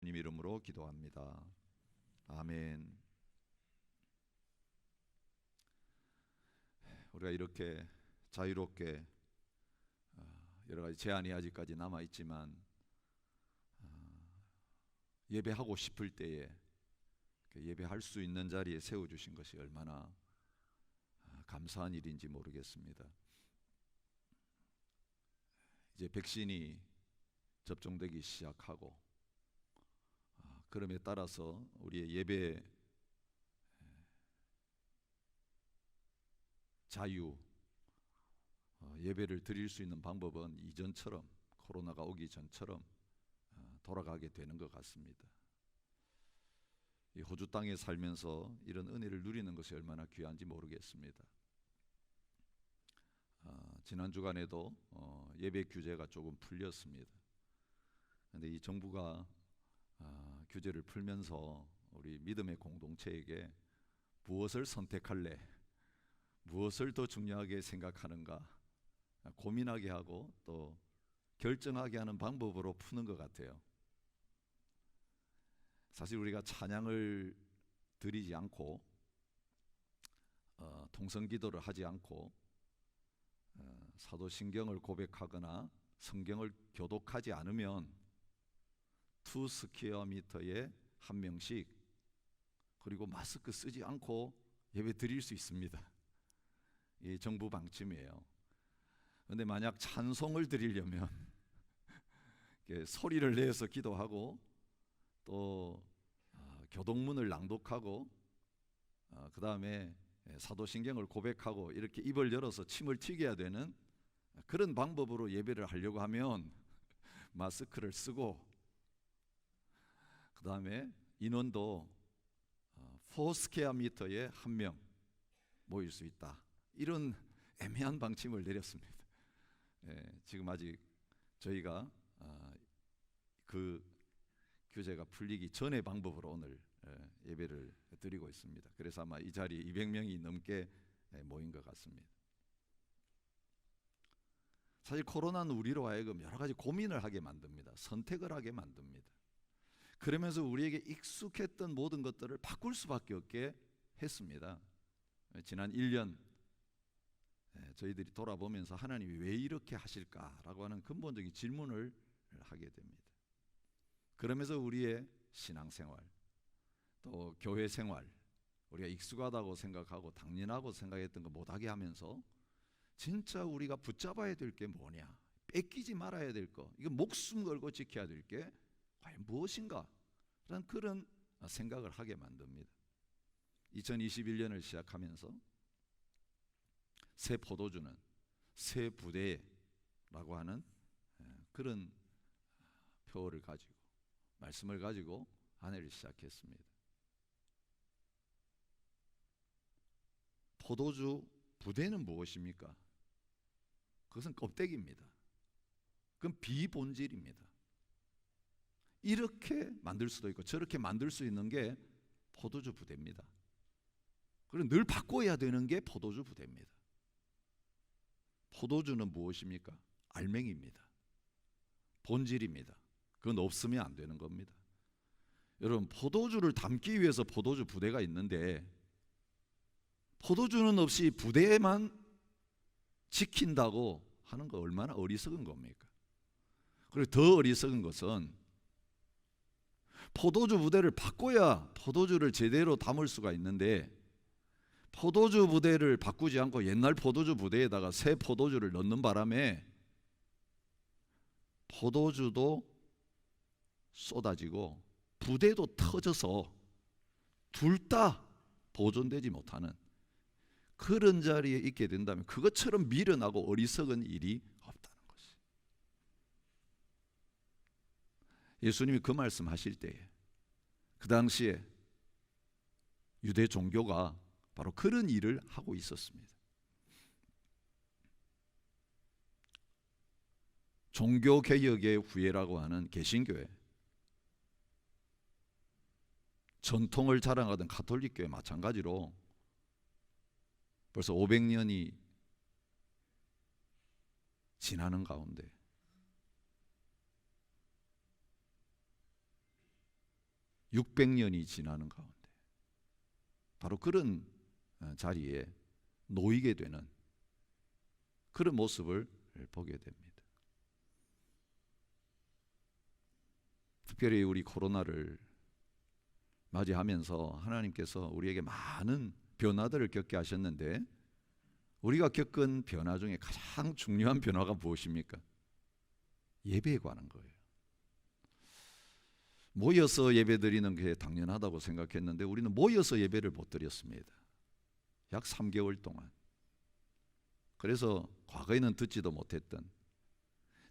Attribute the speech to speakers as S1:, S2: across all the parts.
S1: 주님 이름으로 기도합니다. 아멘. 우리가 이렇게 자유롭게 여러 가지 제한이 아직까지 남아 있지만 예배하고 싶을 때에 예배할 수 있는 자리에 세워 주신 것이 얼마나 감사한 일인지 모르겠습니다. 이제 백신이 접종되기 시작하고 그럼에 따라서 우리의 예배 자유, 예배를 드릴 수 있는 방법은 이전처럼 코로나가 오기 전처럼 돌아가게 되는 것 같습니다. 이 호주 땅에 살면서 이런 은혜를 누리는 것이 얼마나 귀한지 모르겠습니다. 지난 주간에도 예배 규제가 조금 풀렸습니다. 그런데 이 정부가 규제를 풀면서 우리 믿음의 공동체에게 무엇을 선택할래? 무엇을 더 중요하게 생각하는가? 고민하게 하고 또 결정하게 하는 방법으로 푸는 것 같아요. 사실 우리가 찬양을 드리지 않고 통성기도를 하지 않고 사도신경을 고백하거나 성경을 교독하지 않으면 2 스퀘어 미터에 한 명씩 그리고 마스크 쓰지 않고 예배 드릴 수 있습니다. 이 정부 방침이에요. 그런데 만약 찬송을 드리려면 소리를 내서 기도하고 또 교독문을 낭독하고 그 다음에 사도신경을 고백하고 이렇게 입을 열어서 침을 튀겨야 되는 그런 방법으로 예배를 하려고 하면 마스크를 쓰고 그 다음에 인원도 4 스퀘어 미터에 한 명 모일 수 있다. 이런 애매한 방침을 내렸습니다. 지금 아직 저희가 그 규제가 풀리기 전의 방법으로 오늘 예배를 드리고 있습니다. 그래서 아마 이 자리에 200명이 넘게 모인 것 같습니다. 사실 코로나는 우리로 하여금 여러 가지 고민을 하게 만듭니다. 선택을 하게 만듭니다. 그러면서 우리에게 익숙했던 모든 것들을 바꿀 수밖에 없게 했습니다. 지난 1년 저희들이 돌아보면서 하나님이 왜 이렇게 하실까라고 하는 근본적인 질문을 하게 됩니다. 그러면서 우리의 신앙생활 또 교회 생활 우리가 익숙하다고 생각하고 당연하고 생각했던 거 못하게 하면서 진짜 우리가 붙잡아야 될 게 뭐냐, 뺏기지 말아야 될 거, 이거 목숨 걸고 지켜야 될 게 과연 무엇인가 라는 그런 생각을 하게 만듭니다. 2021년을 시작하면서 새 포도주는 새 부대라고 하는 그런 표어를 가지고 말씀을 가지고 한 해를 시작했습니다. 포도주 부대는 무엇입니까? 그것은 껍데기입니다. 그건 비본질입니다. 이렇게 만들 수도 있고 저렇게 만들 수 있는 게 포도주 부대입니다. 그리고 늘 바꿔야 되는 게 포도주 부대입니다. 포도주는 무엇입니까? 알맹이입니다. 본질입니다. 그건 없으면 안 되는 겁니다. 여러분, 포도주를 담기 위해서 포도주 부대가 있는데 포도주는 없이 부대만 지킨다고 하는 거 얼마나 어리석은 겁니까? 그리고 더 어리석은 것은 포도주 부대를 바꿔야 포도주를 제대로 담을 수가 있는데 포도주 부대를 바꾸지 않고 옛날 포도주 부대에다가 새 포도주를 넣는 바람에 포도주도 쏟아지고 부대도 터져서 둘 다 보존되지 못하는 그런 자리에 있게 된다면 그것처럼 미련하고 어리석은 일이 없다는 것이. 예수님이 그 말씀하실 때에 그 당시에 유대 종교가 바로 그런 일을 하고 있었습니다. 종교개혁의 후예라고 하는 개신교회, 전통을 자랑하던 가톨릭교회 마찬가지로 벌써 500년이 지나는 가운데 600년이 지나는 가운데 바로 그런 자리에 놓이게 되는 그런 모습을 보게 됩니다. 특별히 우리 코로나를 맞이하면서 하나님께서 우리에게 많은 변화들을 겪게 하셨는데, 우리가 겪은 변화 중에 가장 중요한 변화가 무엇입니까? 예배에 관한 거예요. 모여서 예배 드리는 게 당연하다고 생각했는데 우리는 모여서 예배를 못 드렸습니다. 약 3개월 동안. 그래서 과거에는 듣지도 못했던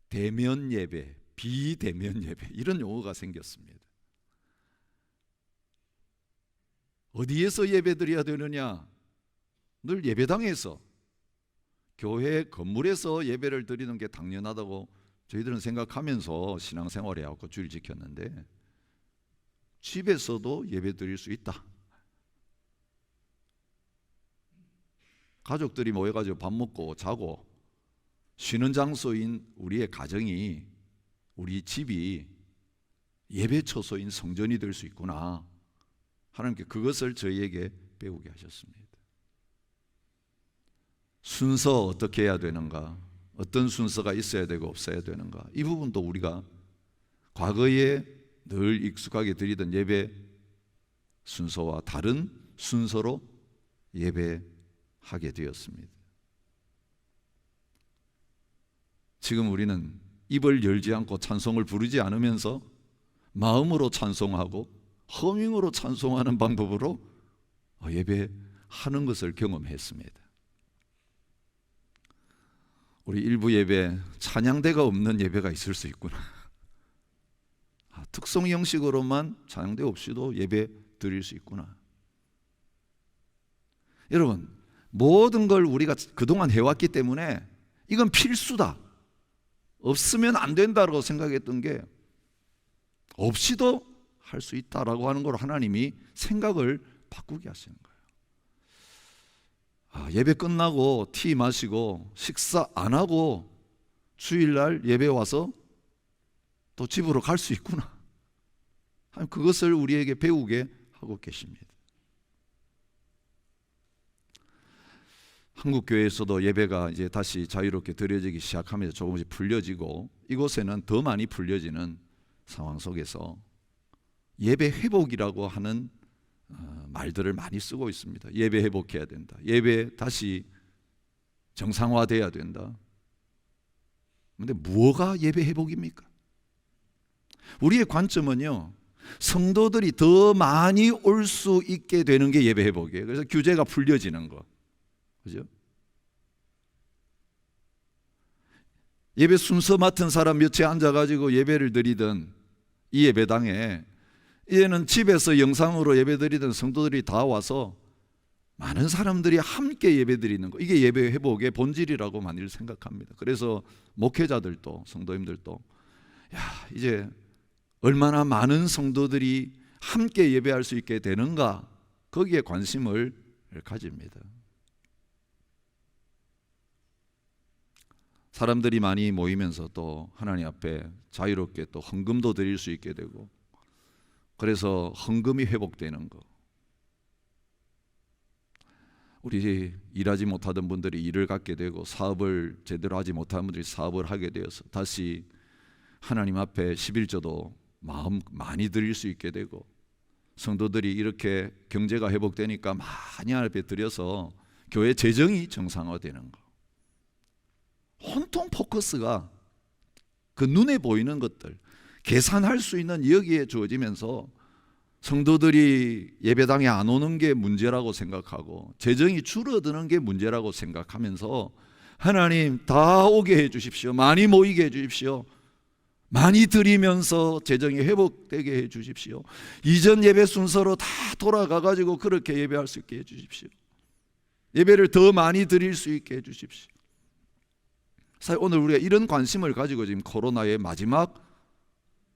S1: 대면 예배, 비대면 예배, 이런 용어가 생겼습니다. 어디에서 예배 드려야 되느냐? 늘 예배당에서, 교회 건물에서 예배를 드리는 게 당연하다고 저희들은 생각하면서 신앙생활에 하고 주의를 지켰는데, 집에서도 예배 드릴 수 있다. 가족들이 모여가지고 밥 먹고 자고 쉬는 장소인 우리의 가정이, 우리 집이 예배 처소인 성전이 될 수 있구나. 하나님께 그것을 저희에게 배우게 하셨습니다. 순서 어떻게 해야 되는가, 어떤 순서가 있어야 되고 없어야 되는가, 이 부분도 우리가 과거에 늘 익숙하게 드리던 예배 순서와 다른 순서로 예배하게 되었습니다. 지금 우리는 입을 열지 않고 찬송을 부르지 않으면서 마음으로 찬송하고 허밍으로 찬송하는 방법으로 예배하는 것을 경험했습니다. 우리 일부 예배 찬양대가 없는 예배가 있을 수 있구나. 특성 형식으로만 찬양대 없이도 예배 드릴 수 있구나. 여러분, 모든 걸 우리가 그동안 해왔기 때문에 이건 필수다, 없으면 안 된다고 생각했던 게 없이도 할 수 있다라고 하는 걸 하나님이 생각을 바꾸게 하시는 거예요. 예배 끝나고 티 마시고 식사 안 하고 주일날 예배 와서 또 집으로 갈 수 있구나. 그것을 우리에게 배우게 하고 계십니다. 한국 교회에서도 예배가 이제 다시 자유롭게 드려지기 시작하면서 조금씩 풀려지고, 이곳에는 더 많이 풀려지는 상황 속에서 예배 회복이라고 하는 말들을 많이 쓰고 있습니다. 예배 회복해야 된다. 예배 다시 정상화돼야 된다. 그런데 뭐가 예배 회복입니까? 우리의 관점은요, 성도들이 더 많이 올 수 있게 되는 게 예배 회복이에요. 그래서 규제가 풀려지는 거, 그죠? 예배 순서 맡은 사람 몇에 앉아가지고 예배를 드리던 이 예배당에 이제는 집에서 영상으로 예배드리던 성도들이 다 와서 많은 사람들이 함께 예배드리는 거, 이게 예배 회복의 본질이라고 많이 생각합니다. 그래서 목회자들도 성도님들도 이제 얼마나 많은 성도들이 함께 예배할 수 있게 되는가, 거기에 관심을 가집니다. 사람들이 많이 모이면서 또 하나님 앞에 자유롭게 또 헌금도 드릴 수 있게 되고, 그래서 헌금이 회복되는 거, 우리 일하지 못하던 분들이 일을 갖게 되고, 사업을 제대로 하지 못한 분들이 사업을 하게 되어서 다시 하나님 앞에 11조도 마음 많이 드릴 수 있게 되고, 성도들이 이렇게 경제가 회복되니까 많이 앞에 드려서 교회 재정이 정상화되는 거, 온통 포커스가 그 눈에 보이는 것들, 계산할 수 있는 여기에 주어지면서 성도들이 예배당에 안 오는 게 문제라고 생각하고 재정이 줄어드는 게 문제라고 생각하면서, 하나님 다 오게 해 주십시오, 많이 모이게 해 주십시오, 많이 드리면서 재정이 회복되게 해 주십시오, 이전 예배 순서로 다 돌아가 가지고 그렇게 예배할 수 있게 해 주십시오, 예배를 더 많이 드릴 수 있게 해 주십시오. 사실 오늘 우리가 이런 관심을 가지고 지금 코로나의 마지막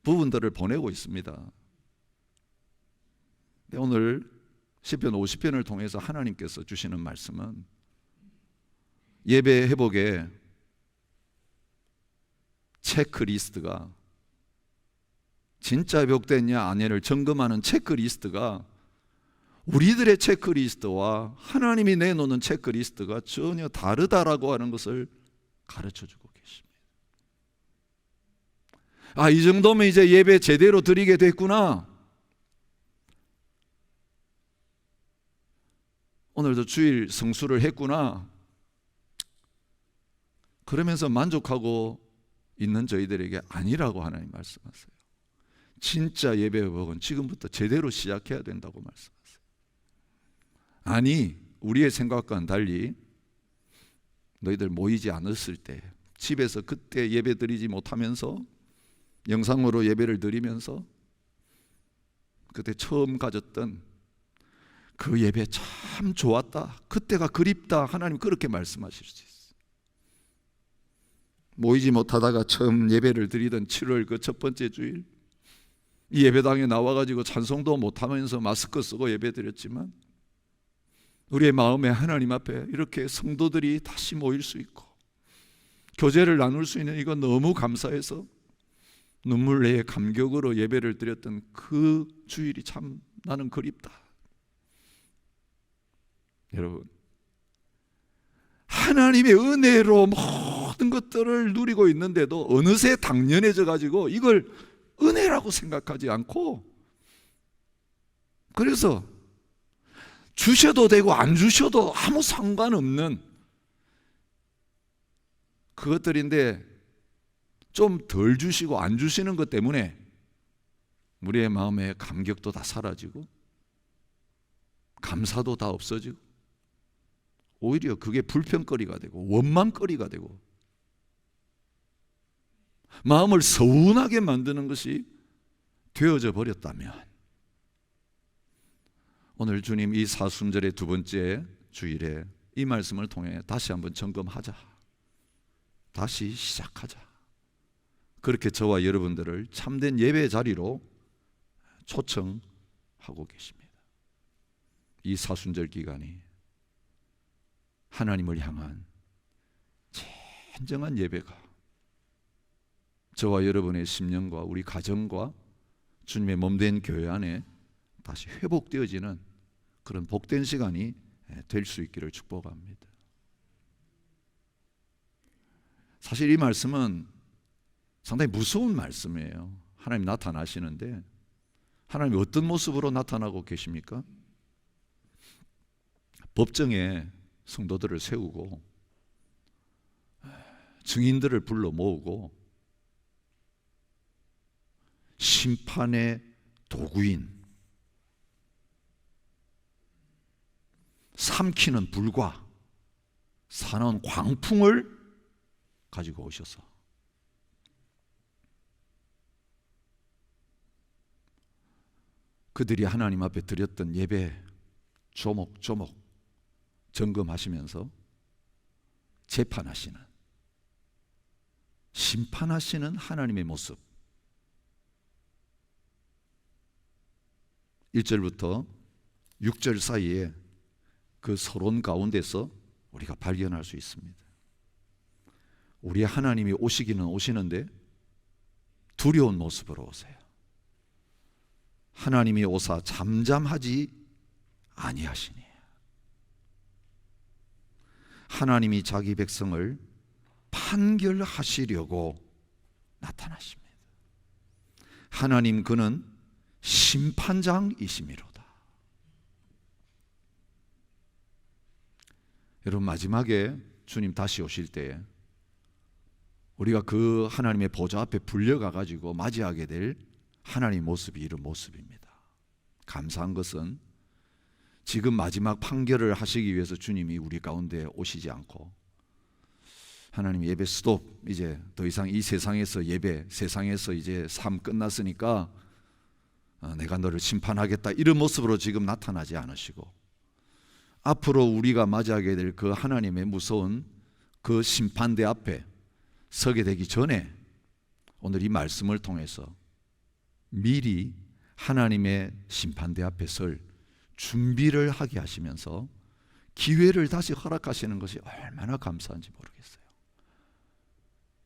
S1: 부분들을 보내고 있습니다. 근데 오늘 시편 50편을 통해서 하나님께서 주시는 말씀은 예배 회복의 체크리스트가 진짜 회복됐냐 아니냐를 점검하는 체크리스트가 우리들의 체크리스트와 하나님이 내놓는 체크리스트가 전혀 다르다라고 하는 것을 가르쳐주고 계십니다. 아, 이 정도면 이제 예배 제대로 드리게 됐구나. 오늘도 주일 성수를 했구나. 그러면서 만족하고 있는 저희들에게 아니라고 하나님 말씀하세요. 진짜 예배 회복은 지금부터 제대로 시작해야 된다고 말씀하세요. 아니, 우리의 생각과는 달리 너희들 모이지 않았을 때, 집에서 그때 예배 드리지 못하면서 영상으로 예배를 드리면서 그때 처음 가졌던 그 예배 참 좋았다, 그때가 그립다, 하나님 그렇게 말씀하실 수 있어요. 모이지 못하다가 처음 예배를 드리던 7월 그 첫 번째 주일, 이 예배당에 나와가지고 찬송도 못하면서 마스크 쓰고 예배 드렸지만 우리의 마음에 하나님 앞에 이렇게 성도들이 다시 모일 수 있고 교제를 나눌 수 있는, 이거 너무 감사해서 눈물 내에 감격으로 예배를 드렸던 그 주일이 참 나는 그립다. 여러분, 하나님의 은혜로 모든 것들을 누리고 있는데도 어느새 당연해져 가지고 이걸 은혜라고 생각하지 않고, 그래서 주셔도 되고 안 주셔도 아무 상관없는 그것들인데 좀 덜 주시고 안 주시는 것 때문에 우리의 마음의 감격도 다 사라지고 감사도 다 없어지고 오히려 그게 불평거리가 되고 원망거리가 되고 마음을 서운하게 만드는 것이 되어져 버렸다면, 오늘 주님 이 사순절의 두 번째 주일에 이 말씀을 통해 다시 한번 점검하자, 다시 시작하자, 그렇게 저와 여러분들을 참된 예배 자리로 초청하고 계십니다. 이 사순절 기간이 하나님을 향한 진정한 예배가 저와 여러분의 심령과 우리 가정과 주님의 몸된 교회 안에 다시 회복되어지는 그런 복된 시간이 될 수 있기를 축복합니다. 사실 이 말씀은 상당히 무서운 말씀이에요. 하나님 나타나시는데 하나님이 어떤 모습으로 나타나고 계십니까? 법정에 성도들을 세우고 증인들을 불러 모으고 심판의 도구인 삼키는 불과 사나운 광풍을 가지고 오셔서 그들이 하나님 앞에 드렸던 예배 조목조목 점검하시면서 재판하시는, 심판하시는 하나님의 모습, 1절부터 6절 사이에 그 서론 가운데서 우리가 발견할 수 있습니다. 우리 하나님이 오시기는 오시는데 두려운 모습으로 오세요. 하나님이 오사 잠잠하지 아니하시니, 하나님이 자기 백성을 판결하시려고 나타나십니다. 하나님 그는 심판장이시미로다. 여러분, 마지막에 주님 다시 오실 때에 우리가 그 하나님의 보좌 앞에 불려가 가지고 맞이하게 될 하나님의 모습이 이런 모습입니다. 감사한 것은 지금 마지막 판결을 하시기 위해서 주님이 우리 가운데 오시지 않고 하나님 예배 스톱, 이제 더 이상 이 세상에서 예배, 세상에서 이제 삶 끝났으니까 내가 너를 심판하겠다, 이런 모습으로 지금 나타나지 않으시고 앞으로 우리가 맞이하게 될 그 하나님의 무서운 그 심판대 앞에 서게 되기 전에 오늘 이 말씀을 통해서 미리 하나님의 심판대 앞에 설 준비를 하게 하시면서 기회를 다시 허락하시는 것이 얼마나 감사한지 모르겠어요.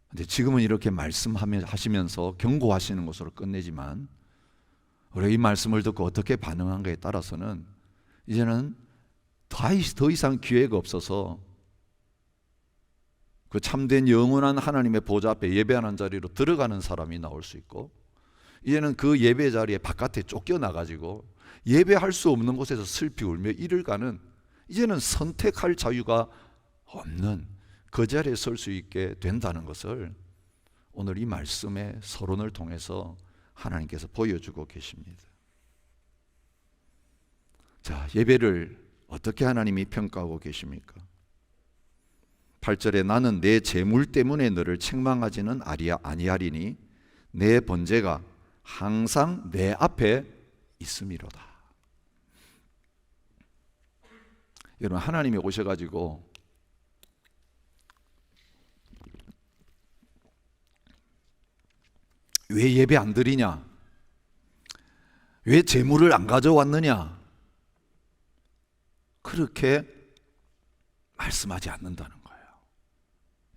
S1: 근데 지금은 이렇게 말씀하시면서 경고하시는 것으로 끝내지만 우리가 이 말씀을 듣고 어떻게 반응한가에 따라서는 이제는 더 이상 기회가 없어서 그 참된 영원한 하나님의 보좌 앞에 예배하는 자리로 들어가는 사람이 나올 수 있고, 이제는 그 예배 자리에 바깥에 쫓겨나가지고 예배할 수 없는 곳에서 슬피 울며 이를 가는, 이제는 선택할 자유가 없는 그 자리에 설 수 있게 된다는 것을 오늘 이 말씀의 서론을 통해서 하나님께서 보여주고 계십니다. 자, 예배를 어떻게 하나님이 평가하고 계십니까? 8절에 나는 내 재물 때문에 너를 책망하지는 아니하리니 내 번제가 항상 내 앞에 있음이로다. 여러분, 하나님이 오셔가지고 왜 예배 안 드리냐? 왜 재물을 안 가져왔느냐? 그렇게 말씀하지 않는다는 거예요.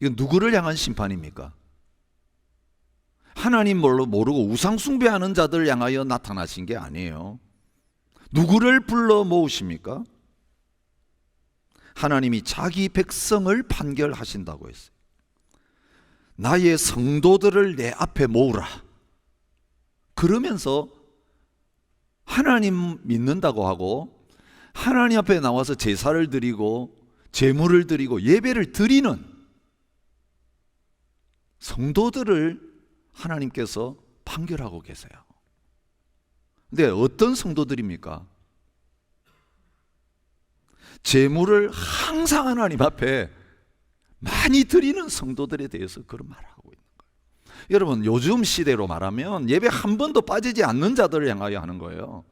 S1: 이건 누구를 향한 심판입니까? 하나님 모르고 우상 숭배하는 자들 향하여 나타나신 게 아니에요. 누구를 불러 모으십니까? 하나님이 자기 백성을 판결하신다고 했어요. 나의 성도들을 내 앞에 모으라. 그러면서 하나님 믿는다고 하고 하나님 앞에 나와서 제사를 드리고 제물을 드리고 예배를 드리는 성도들을 하나님께서 판결하고 계세요. 근데 어떤 성도들입니까? 제물을 항상 하나님 앞에 많이 드리는 성도들에 대해서 그런 말을 하고 있는 거예요. 여러분, 요즘 시대로 말하면 예배 한 번도 빠지지 않는 자들을 향하여 하는 거예요.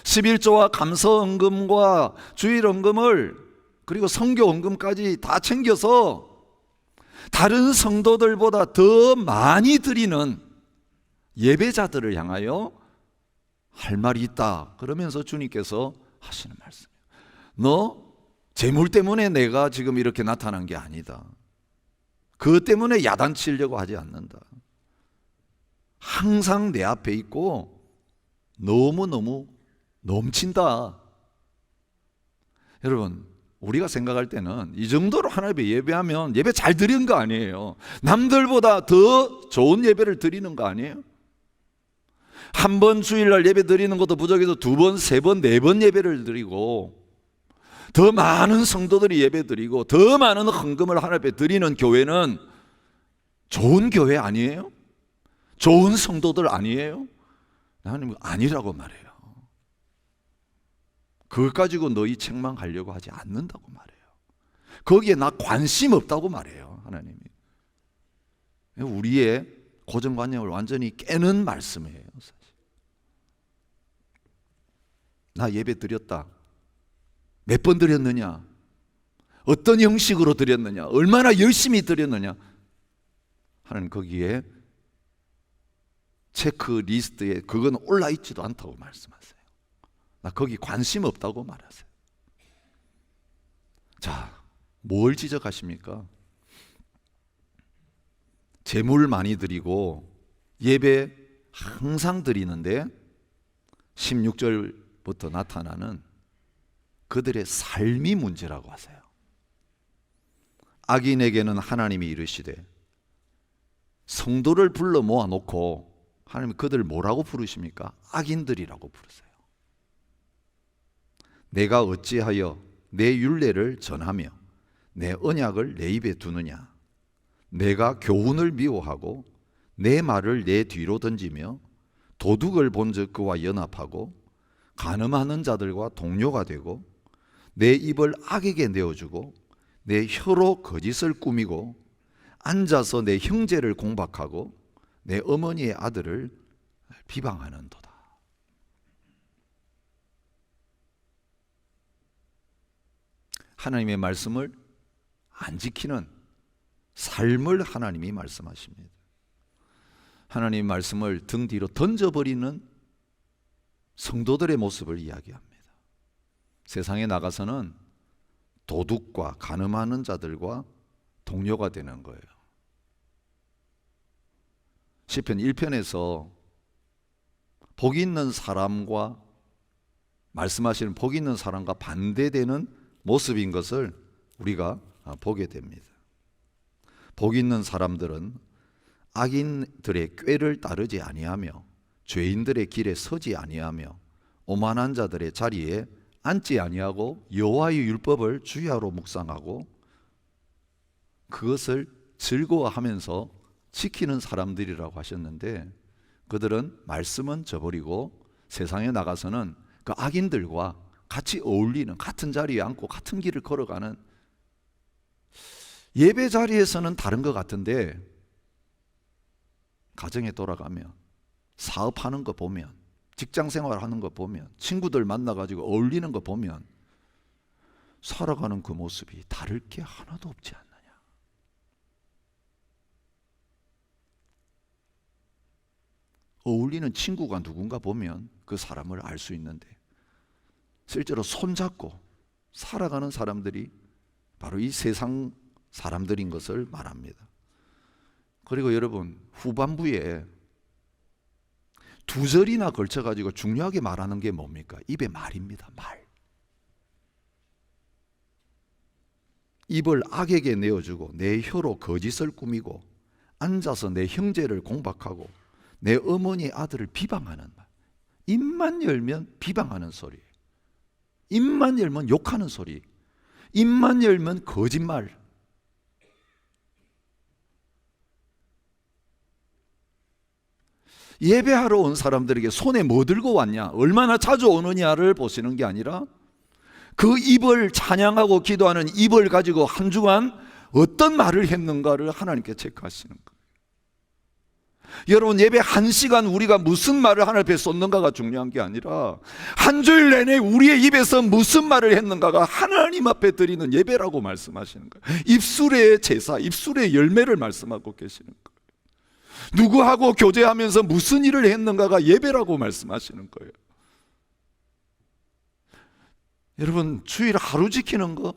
S1: 11조와 감사헌금과 주일헌금을 그리고 성교헌금까지 다 챙겨서 다른 성도들보다 더 많이 드리는 예배자들을 향하여 할 말이 있다. 그러면서 주님께서 하시는 말씀이에요. 너 재물 때문에 내가 지금 이렇게 나타난 게 아니다. 그것 때문에 야단치려고 하지 않는다. 항상 내 앞에 있고 너무너무 넘친다. 여러분, 우리가 생각할 때는 이 정도로 하나님께 예배하면 예배 잘 드리는 거 아니에요. 남들보다 더 좋은 예배를 드리는 거 아니에요. 한 번 주일날 예배 드리는 것도 부족해서 두 번, 세 번, 네 번 예배를 드리고 더 많은 성도들이 예배 드리고 더 많은 헌금을 하나님 앞에 드리는 교회는 좋은 교회 아니에요? 좋은 성도들 아니에요? 하나님은 아니라고 말해요. 그걸 가지고 너희 책망하려고 하지 않는다고 말해요. 거기에 나 관심 없다고 말해요, 하나님이. 우리의 고정관념을 완전히 깨는 말씀이에요, 사실. 나 예배 드렸다. 몇 번 드렸느냐? 어떤 형식으로 드렸느냐? 얼마나 열심히 드렸느냐? 하나님 거기에 체크리스트에 그건 올라있지도 않다고 말씀하세요. 나 거기 관심 없다고 말하세요. 자, 뭘 지적하십니까? 재물 많이 드리고 예배 항상 드리는데 16절부터 나타나는 그들의 삶이 문제라고 하세요. 악인에게는 하나님이 이르시되 성도를 불러 모아놓고 하나님이 그들을 뭐라고 부르십니까? 악인들이라고 부르세요. 내가 어찌하여 내 율례를 전하며 내 언약을 내 입에 두느냐? 내가 교훈을 미워하고 내 말을 내 뒤로 던지며 도둑을 본즉 그와 연합하고 간음하는 자들과 동료가 되고 내 입을 악에게 내어주고 내 혀로 거짓을 꾸미고 앉아서 내 형제를 공박하고 내 어머니의 아들을 비방하는도다. 하나님의 말씀을 안 지키는 삶을 하나님이 말씀하십니다. 하나님의 말씀을 등 뒤로 던져버리는 성도들의 모습을 이야기합니다. 세상에 나가서는 도둑과 간음하는 자들과 동료가 되는 거예요. 시편 1편에서 복 있는 사람과 말씀하시는 복 있는 사람과 반대되는 모습인 것을 우리가 보게 됩니다. 복 있는 사람들은 악인들의 꾀를 따르지 아니하며 죄인들의 길에 서지 아니하며 오만한 자들의 자리에 앉지 아니하고 여호와의 율법을 주야로 묵상하고 그것을 즐거워하면서 지키는 사람들이라고 하셨는데, 그들은 말씀은 저버리고 세상에 나가서는 그 악인들과 같이 어울리는, 같은 자리에 앉고 같은 길을 걸어가는, 예배 자리에서는 다른 것 같은데 가정에 돌아가면, 사업하는 거 보면, 직장 생활하는 거 보면, 친구들 만나가지고 어울리는 거 보면 살아가는 그 모습이 다를 게 하나도 없지 않느냐. 어울리는 친구가 누군가 보면 그 사람을 알 수 있는데, 실제로 손잡고 살아가는 사람들이 바로 이 세상 사람들인 것을 말합니다. 그리고 여러분, 후반부에 2절이나 걸쳐가지고 중요하게 말하는 게 뭡니까? 입의 말입니다. 말. 입을 악에게 내어주고 내 혀로 거짓을 꾸미고 앉아서 내 형제를 공박하고 내 어머니 아들을 비방하는 말. 입만 열면 비방하는 소리, 입만 열면 욕하는 소리, 입만 열면 거짓말. 예배하러 온 사람들에게 손에 뭐 들고 왔냐, 얼마나 자주 오느냐를 보시는 게 아니라 그 입을, 찬양하고 기도하는 입을 가지고 한 주간 어떤 말을 했는가를 하나님께 체크하시는 거예요. 여러분, 예배 1시간 우리가 무슨 말을 하나님 앞에 쏟는가가 중요한 게 아니라 한 주일 내내 우리의 입에서 무슨 말을 했는가가 하나님 앞에 드리는 예배라고 말씀하시는 거예요. 입술의 제사, 입술의 열매를 말씀하고 계시는 거예요. 누구하고 교제하면서 무슨 일을 했는가가 예배라고 말씀하시는 거예요. 여러분, 주일 하루 지키는 거,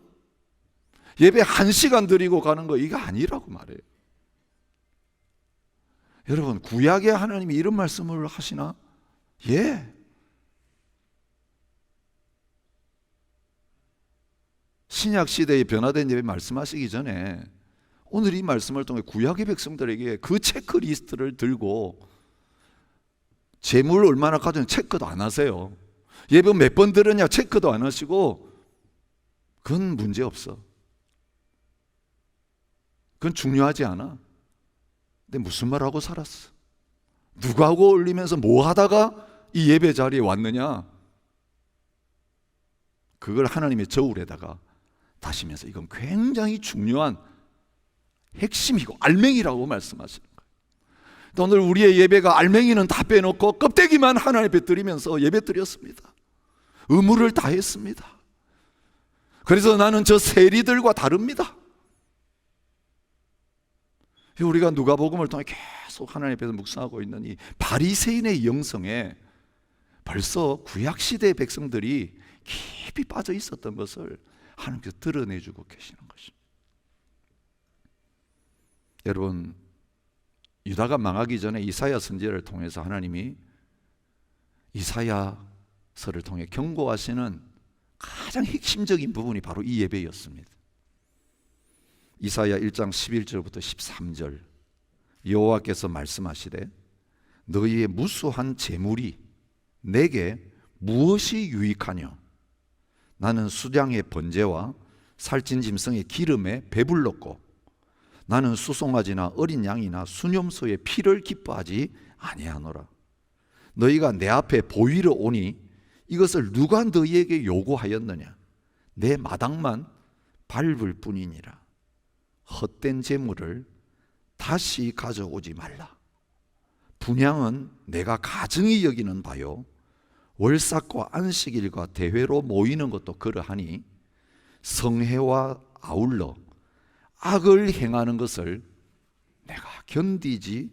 S1: 예배 1시간 드리고 가는 거, 이거 아니라고 말해요. 여러분, 구약에 하나님이 이런 말씀을 하시나? 예. 신약 시대의 변화된 예배 말씀하시기 전에 오늘 이 말씀을 통해 구약의 백성들에게 그 체크리스트를 들고, 재물 얼마나 가졌는지 체크도 안 하세요. 예배 몇 번 들었냐 체크도 안 하시고, 그건 문제 없어. 그건 중요하지 않아. 근데 무슨 말하고 살았어? 누구하고 어울리면서 뭐 하다가 이 예배 자리에 왔느냐? 그걸 하나님의 저울에다가 다시면서 이건 굉장히 중요한 핵심이고 알맹이라고 말씀하시는 거예요. 오늘 우리의 예배가 알맹이는 다 빼놓고 껍데기만 하나님 앞에 드리면서 예배 드렸습니다. 의무를 다했습니다. 그래서 나는 저 세리들과 다릅니다. 우리가 누가복음을 통해 계속 하나님 앞에서 묵상하고 있는 이 바리새인의 영성에 벌써 구약시대의 백성들이 깊이 빠져 있었던 것을 하나님께서 드러내주고 계시는 것입니다. 여러분, 유다가 망하기 전에 이사야 선지자를 통해서 하나님이 이사야서를 통해 경고하시는 가장 핵심적인 부분이 바로 이 예배였습니다. 이사야 1장 11절부터 13절, 여호와께서 말씀하시되 너희의 무수한 재물이 내게 무엇이 유익하뇨? 나는 수량의 번제와 살찐 짐승의 기름에 배불렀고 나는 수송아지나 어린 양이나 수염소의 피를 기뻐하지 아니하노라. 너희가 내 앞에 보위러 오니 이것을 누가 너희에게 요구하였느냐? 내 마당만 밟을 뿐이니라. 헛된 재물을 다시 가져오지 말라. 분향은 내가 가증히 여기는 바요, 월삭과 안식일과 대회로 모이는 것도 그러하니 성회와 아울러 악을 행하는 것을 내가 견디지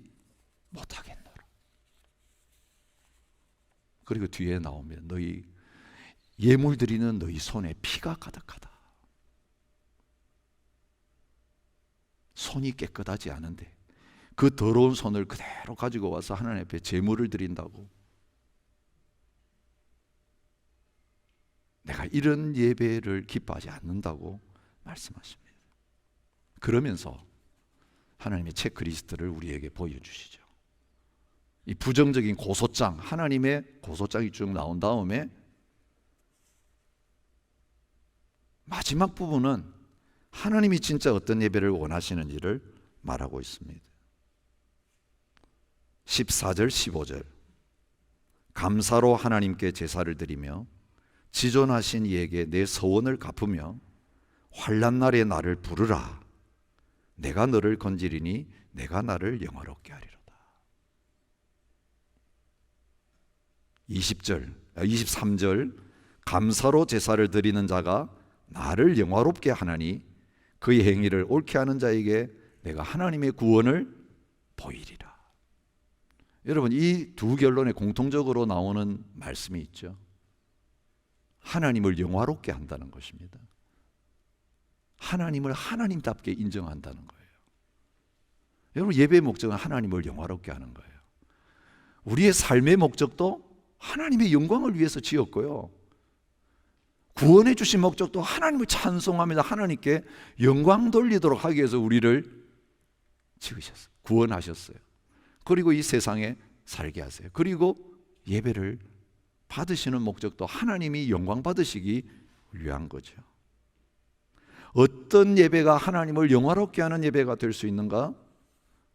S1: 못하겠노라. 그리고 뒤에 나오면 너희 예물 드리는 너희 손에 피가 가득하다. 손이 깨끗하지 않은데 그 더러운 손을 그대로 가지고 와서 하나님 앞에 제물을 드린다고. 내가 이런 예배를 기뻐하지 않는다고 말씀하십니다. 그러면서 하나님의 체크리스트를 우리에게 보여주시죠. 이 부정적인 고소장, 하나님의 고소장이 쭉 나온 다음에 마지막 부분은 하나님이 진짜 어떤 예배를 원하시는지를 말하고 있습니다. 14절 15절 감사로 하나님께 제사를 드리며 지존하신 이에게 내 서원을 갚으며 환난 날에 나를 부르라. 내가 너를 건지리니 내가 나를 영화롭게 하리로다. 23절 감사로 제사를 드리는 자가 나를 영화롭게 하나니 그의 행위를 옳게 하는 자에게 내가 하나님의 구원을 보이리라. 여러분, 이 두 결론에 공통적으로 나오는 말씀이 있죠. 하나님을 영화롭게 한다는 것입니다. 하나님을 하나님답게 인정한다는 거예요. 여러분, 예배의 목적은 하나님을 영화롭게 하는 거예요. 우리의 삶의 목적도 하나님의 영광을 위해서 지었고요, 구원해 주신 목적도 하나님을 찬송하면서 하나님께 영광 돌리도록 하기 위해서 우리를 지으셨어요. 구원하셨어요. 그리고 이 세상에 살게 하세요. 그리고 예배를 받으시는 목적도 하나님이 영광 받으시기 위한 거죠. 어떤 예배가 하나님을 영화롭게 하는 예배가 될 수 있는가?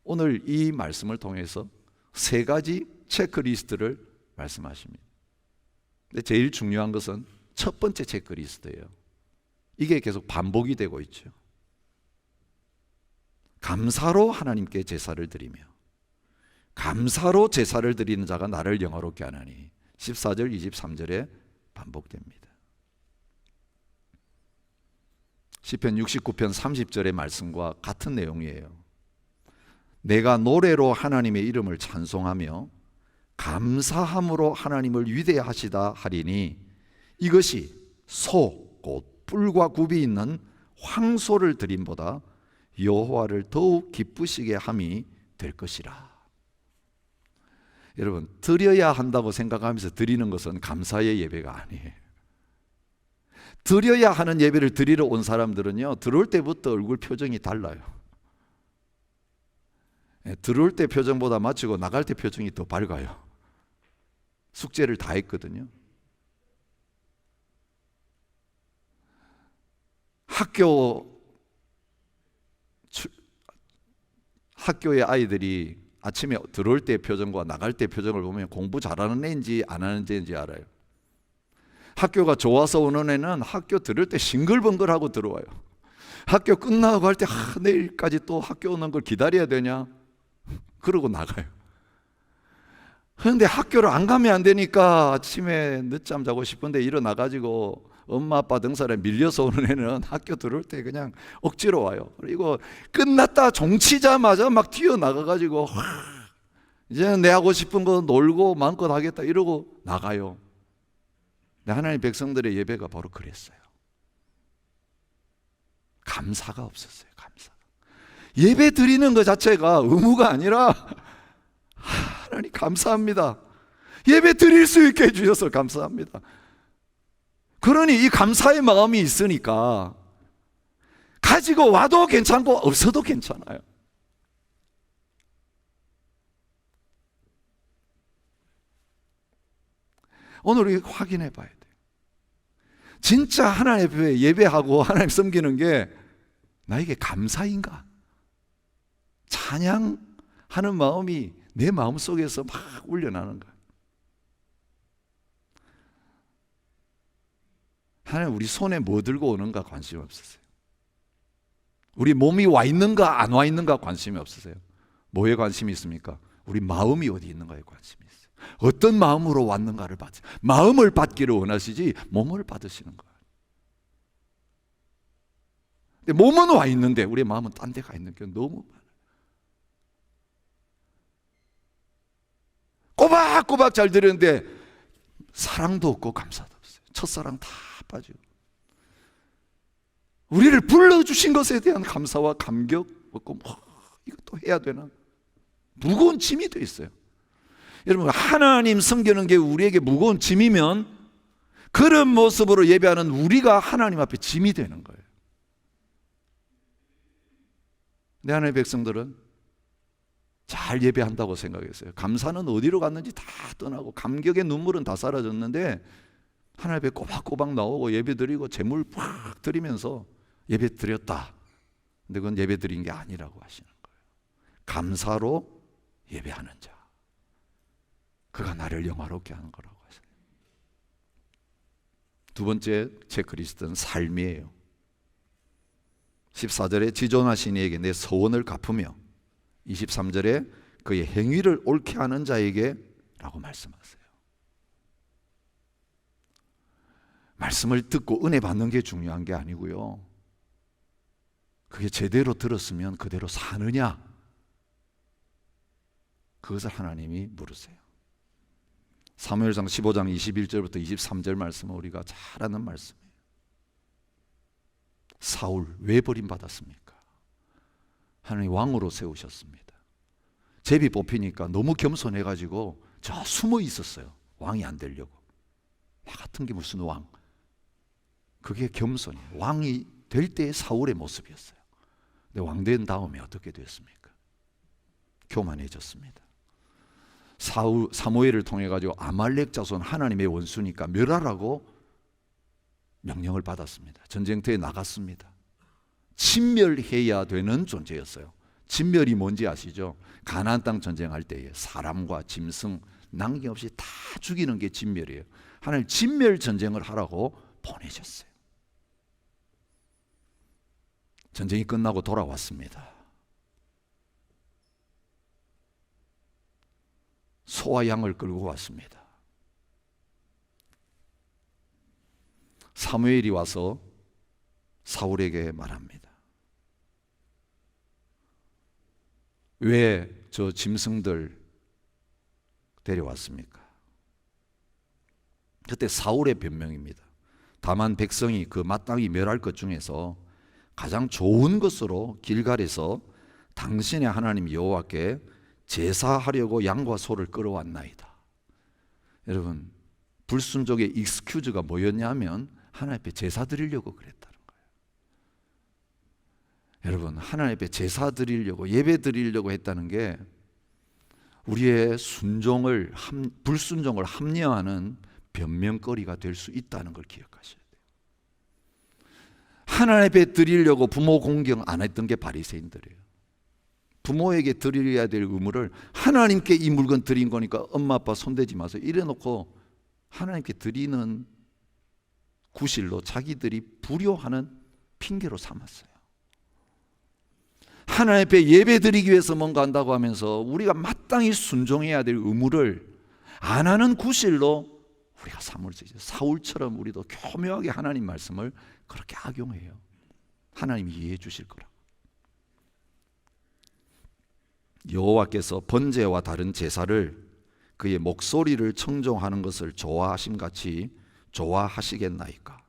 S1: 오늘 이 말씀을 통해서 세 가지 체크리스트를 말씀하십니다. 근데 제일 중요한 것은 첫 번째 체크리스트예요. 이게 계속 반복이 되고 있죠. 감사로 하나님께 제사를 드리며 감사로 제사를 드리는 자가 나를 영화롭게 하나니 14절 23절에 반복됩니다. 시편 69편 30절의 말씀과 같은 내용이에요. 내가 노래로 하나님의 이름을 찬송하며 감사함으로 하나님을 위대하시다 하리니 이것이 소, 곧 뿔과 굽이 있는 황소를 드림보다 여호와를 더욱 기쁘시게 함이 될 것이라. 여러분, 드려야 한다고 생각하면서 드리는 것은 감사의 예배가 아니에요. 드려야 하는 예배를 드리러 온 사람들은요, 들어올 때부터 얼굴 표정이 달라요. 들어올 때 표정보다 마치고 나갈 때 표정이 더 밝아요. 숙제를 다 했거든요. 학교의 아이들이 아침에 들어올 때 표정과 나갈 때 표정을 보면 공부 잘하는 애인지 안 하는 애인지 알아요. 학교가 좋아서 오는 애는 학교 들을 때 싱글벙글하고 들어와요. 학교 끝나고 할 때 내일까지 또 학교 오는 걸 기다려야 되냐? 그러고 나가요. 그런데 학교를 안 가면 안 되니까 아침에 늦잠 자고 싶은데 일어나가지고 엄마 아빠 등살에 밀려서 오는 애는 학교 들어올 때 그냥 억지로 와요. 그리고 끝났다 종치자마자 막 튀어나가가지고 이제는 내 하고 싶은 거 놀고 마음껏 하겠다 이러고 나가요. 근데 하나님 백성들의 예배가 바로 그랬어요. 감사가 없었어요. 감사. 예배 드리는 것 자체가 의무가 아니라 하나님 감사합니다. 예배 드릴 수 있게 해주셔서 감사합니다. 그러니 이 감사의 마음이 있으니까 가지고 와도 괜찮고 없어도 괜찮아요. 오늘 우리 확인해 봐야 돼요. 진짜 하나님 앞에 예배하고 하나님 섬기는 게 나에게 감사인가? 찬양하는 마음이 내 마음 속에서 막 울려나는가? 하나님 우리 손에 뭐 들고 오는가 관심 없으세요. 우리 몸이 와 있는가 안 와 있는가 관심이 없으세요. 뭐에 관심이 있습니까? 우리 마음이 어디 있는가에 관심이 있어요. 어떤 마음으로 왔는가를 받으세요. 마음을 받기를 원하시지 몸을 받으시는 거예요. 근데 몸은 와 있는데 우리 마음은 딴 데 가 있는 게 너무 많아요. 꼬박꼬박 잘 들었는데 사랑도 없고 감사도 없어요. 첫사랑 다 빠지고 우리를 불러주신 것에 대한 감사와 감격 없고 이것도 해야 되나? 무거운 짐이 돼 있어요. 여러분, 하나님 섬기는 게 우리에게 무거운 짐이면 그런 모습으로 예배하는 우리가 하나님 앞에 짐이 되는 거예요. 내 하나님의 백성들은 잘 예배한다고 생각했어요. 감사는 어디로 갔는지 다 떠나고 감격의 눈물은 다 사라졌는데 하나님 앞에 꼬박꼬박 나오고 예배 드리고 제물 팍 드리면서 예배 드렸다. 근데 그건 예배 드린 게 아니라고 하시는 거예요. 감사로 예배하는 자, 그가 나를 영화롭게 하는 거라고 하세요. 두 번째 체크리스트는 삶이에요. 14절에 지존하신 이에게 내 서원을 갚으며 23절에 그의 행위를 옳게 하는 자에게 라고 말씀하세요. 말씀을 듣고 은혜 받는 게 중요한 게 아니고요, 그게 제대로 들었으면 그대로 사느냐, 그것을 하나님이 물으세요. 사무엘상 15장 21절부터 23절 말씀은 우리가 잘 아는 말씀이에요. 사울 왜 버림받았습니까? 하나님 왕으로 세우셨습니다. 제비 뽑히니까 너무 겸손해가지고 저 숨어 있었어요. 왕이 안 되려고. 나 같은 게 무슨 왕. 그게 겸손이에요. 왕이 될 때의 사울의 모습이었어요. 근데 왕 된 다음에 어떻게 됐습니까? 교만해졌습니다. 사무엘을 통해 가지고 아말렉 자손 하나님의 원수니까 멸하라고 명령을 받았습니다. 전쟁터에 나갔습니다. 진멸해야 되는 존재였어요. 진멸이 뭔지 아시죠? 가나안 땅 전쟁할 때에 사람과 짐승 남김없이 다 죽이는 게 진멸이에요. 하나님 진멸 전쟁을 하라고 보내셨어요. 전쟁이 끝나고 돌아왔습니다. 소와 양을 끌고 왔습니다. 사무엘이 와서 사울에게 말합니다. 왜 저 짐승들 데려왔습니까? 그때 사울의 변명입니다. 다만 백성이 그 마땅히 멸할 것 중에서 가장 좋은 것으로 길갈에서 당신의 하나님 여호와께 제사하려고 양과 소를 끌어왔나이다. 여러분, 불순종의 익스큐즈가 뭐였냐면 하나님 앞에 제사 드리려고 그랬다는 거예요. 여러분, 하나님 앞에 제사 드리려고 예배 드리려고 했다는 게 우리의 순종을 불순종을 합리화하는 변명거리가 될 수 있다는 걸 기억하셔야 돼요. 하나님 앞에 드리려고 부모 공경 안 했던 게 바리새인들이에요. 부모에게 드려야 될 의무를 하나님께 이 물건 드린 거니까 엄마 아빠 손대지 마세요 이래놓고 하나님께 드리는 구실로 자기들이 불효하는 핑계로 삼았어요. 하나님 앞에 예배 드리기 위해서 뭔가 한다고 하면서 우리가 마땅히 순종해야 될 의무를 안 하는 구실로 우리가 삼을 수 있어요. 사울처럼 우리도 교묘하게 하나님 말씀을 그렇게 악용해요. 하나님이 이해해 주실 거라고. 여호와께서 번제와 다른 제사를 그의 목소리를 청종하는 것을 좋아하심같이 좋아하시겠나이까?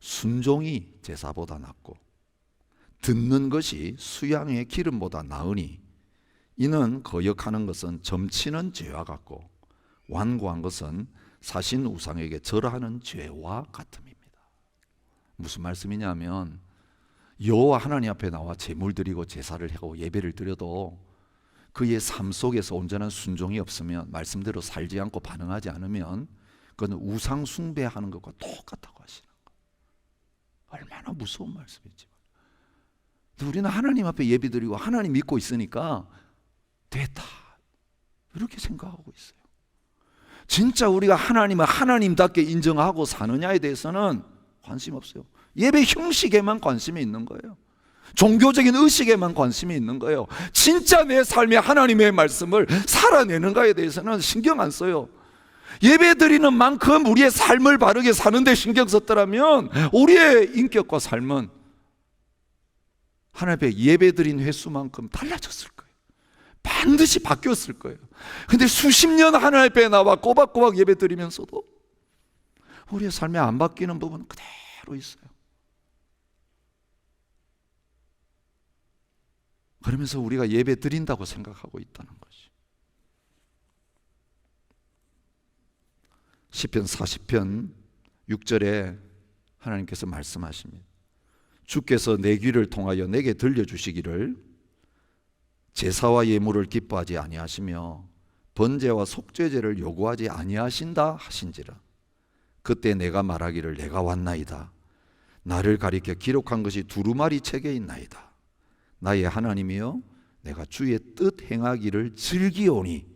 S1: 순종이 제사보다 낫고 듣는 것이 수양의 기름보다 나으니 이는 거역하는 것은 점치는 죄와 같고 완고한 것은 사신 우상에게 절하는 죄와 같음입니다. 무슨 말씀이냐면 여호와 하나님 앞에 나와 제물 드리고 제사를 하고 예배를 드려도 그의 삶 속에서 온전한 순종이 없으면, 말씀대로 살지 않고 반응하지 않으면 그건 우상 숭배하는 것과 똑같다고 하시는 거예요. 얼마나 무서운 말씀이지. 우리는 하나님 앞에 예배 드리고 하나님 믿고 있으니까 됐다 이렇게 생각하고 있어요. 진짜 우리가 하나님을 하나님답게 인정하고 사느냐에 대해서는 관심 없어요. 예배 형식에만 관심이 있는 거예요. 종교적인 의식에만 관심이 있는 거예요. 진짜 내 삶에 하나님의 말씀을 살아내는가에 대해서는 신경 안 써요. 예배 드리는 만큼 우리의 삶을 바르게 사는데 신경 썼더라면 우리의 인격과 삶은 하나님 앞에 예배 드린 횟수만큼 달라졌을 거예요. 반드시 바뀌었을 거예요. 근데 수십 년 하나님 앞에 나와 꼬박꼬박 예배 드리면서도 우리의 삶에 안 바뀌는 부분은 그대로 있어요. 그러면서 우리가 예배 드린다고 생각하고 있다는 것이. 시편 40편 6절에 하나님께서 말씀하십니다. 주께서 내 귀를 통하여 내게 들려주시기를 제사와 예물을 기뻐하지 아니하시며 번제와 속죄제를 요구하지 아니하신다 하신지라. 그때 내가 말하기를 내가 왔나이다. 나를 가리켜 기록한 것이 두루마리 책에 있나이다. 나의 하나님이여 내가 주의 뜻 행하기를 즐기오니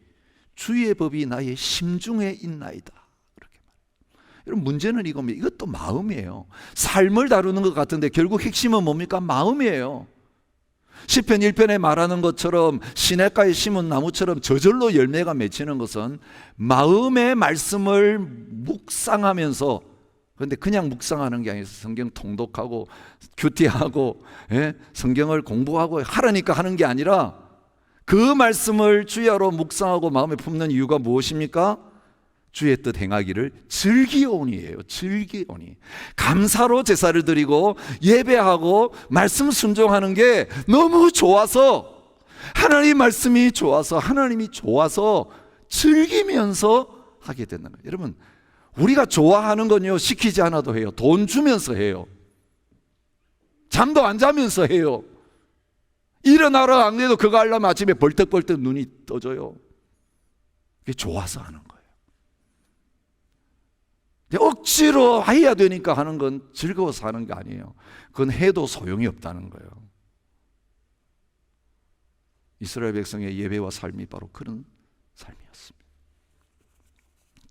S1: 주의 법이 나의 심중에 있나이다. 이렇게 말해요. 여러분, 문제는 이겁니다. 이것도 마음이에요. 삶을 다루는 것 같은데 결국 핵심은 뭡니까? 마음이에요. 시편 1편에 말하는 것처럼 시냇가에 심은 나무처럼 저절로 열매가 맺히는 것은 마음의 말씀을 묵상하면서, 그런데 그냥 묵상하는 게 아니라 성경 통독하고 큐티하고 성경을 공부하고 하라니까 하는 게 아니라 그 말씀을 주야로 묵상하고 마음에 품는 이유가 무엇입니까? 주의 뜻 행하기를 즐기오니예요. 즐기오니. 감사로 제사를 드리고 예배하고 말씀 순종하는 게 너무 좋아서, 하나님 말씀이 좋아서, 하나님이 좋아서 즐기면서 하게 된다는 거예요. 여러분, 우리가 좋아하는 건요, 시키지 않아도 해요. 돈 주면서 해요. 잠도 안 자면서 해요. 일어나라 안 해도 그거 하려면 아침에 벌떡벌떡 눈이 떠져요. 그게 좋아서 하는 거예요. 억지로 해야 되니까 하는 건 즐거워서 하는 게 아니에요. 그건 해도 소용이 없다는 거예요. 이스라엘 백성의 예배와 삶이 바로 그런 삶이었습니다.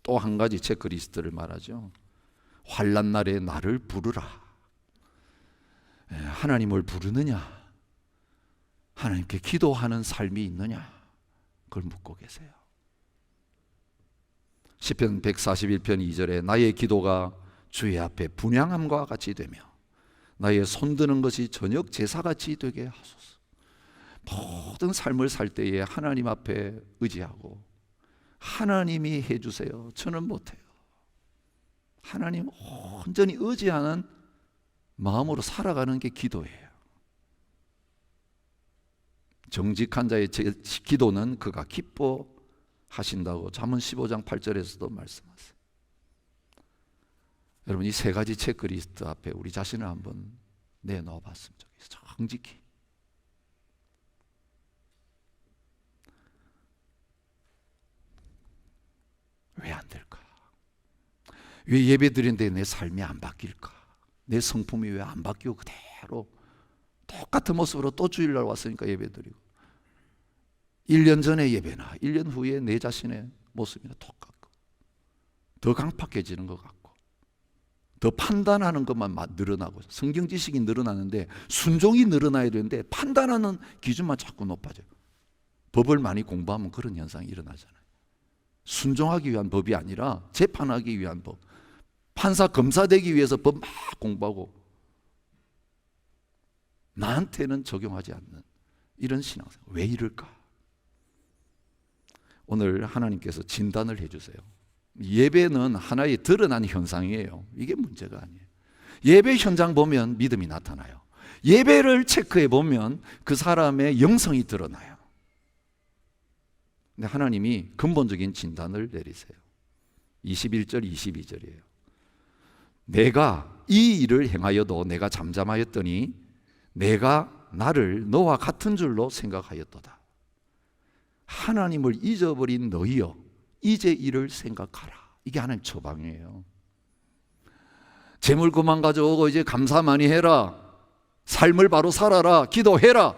S1: 또 한 가지 체크리스트를 말하죠. 환난 날에 나를 부르라. 하나님을 부르느냐? 하나님께 기도하는 삶이 있느냐? 그걸 묻고 계세요. 시편 141편 2절에 나의 기도가 주의 앞에 분향함과 같이 되며 나의 손드는 것이 저녁 제사같이 되게 하소서. 모든 삶을 살 때에 하나님 앞에 의지하고 하나님이 해주세요. 저는 못해요. 하나님 온전히 의지하는 마음으로 살아가는 게 기도예요. 정직한 자의 기도는 그가 기뻐하신다고 잠언 15장 8절에서도 말씀하세요. 여러분, 이 세 가지 체크리스트 앞에 우리 자신을 한번 내놓아 봤으면 좋겠어요. 정직히. 왜 안 될까? 왜 예배 드리는데 내 삶이 안 바뀔까? 내 성품이 왜 안 바뀌고 그대로 똑같은 모습으로 또 주일날 왔으니까 예배 드리고, 1년 전에 예배나 1년 후에 내 자신의 모습이나 똑같고, 더 강팍해지는 것 같고, 더 판단하는 것만 늘어나고, 성경 지식이 늘어나는데 순종이 늘어나야 되는데 판단하는 기준만 자꾸 높아져요. 법을 많이 공부하면 그런 현상이 일어나잖아요. 순종하기 위한 법이 아니라 재판하기 위한 법, 판사 검사 되기 위해서 법 막 공부하고 나한테는 적용하지 않는 이런 신앙생활. 왜 이럴까? 오늘 하나님께서 진단을 해주세요. 예배는 하나의 드러난 현상이에요. 이게 문제가 아니에요. 예배 현장 보면 믿음이 나타나요. 예배를 체크해 보면 그 사람의 영성이 드러나요. 근데 하나님이 근본적인 진단을 내리세요. 21절 22절이에요. 내가 이 일을 행하여도 내가 잠잠하였더니 내가 나를 너와 같은 줄로 생각하였도다. 하나님을 잊어버린 너희여, 이제 이를 생각하라. 이게 하나님 처방이에요. 재물 그만 가져오고 이제 감사 많이 해라, 삶을 바로 살아라, 기도해라,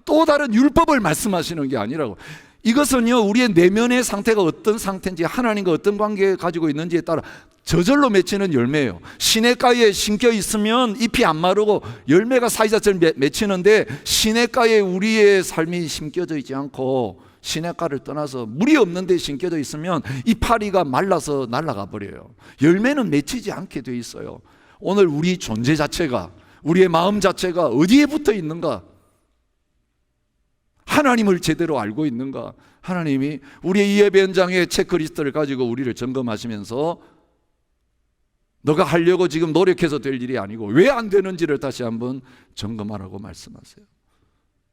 S1: 또 다른 율법을 말씀하시는 게 아니라고. 이것은요, 우리의 내면의 상태가 어떤 상태인지, 하나님과 어떤 관계 가지고 있는지에 따라 저절로 맺히는 열매예요. 시냇가에 심겨 있으면 잎이 안 마르고 열매가 사이사철 맺히는데, 시냇가에 우리의 삶이 심겨져 있지 않고 시냇가를 떠나서 물이 없는 데 심겨져 있으면 이파리가 말라서 날아가 버려요. 열매는 맺히지 않게 돼 있어요. 오늘 우리 존재 자체가, 우리의 마음 자체가 어디에 붙어 있는가? 하나님을 제대로 알고 있는가? 하나님이 우리의 예배 현장의 체크리스트를 가지고 우리를 점검하시면서 너가 하려고 지금 노력해서 될 일이 아니고 왜 안 되는지를 다시 한번 점검하라고 말씀하세요.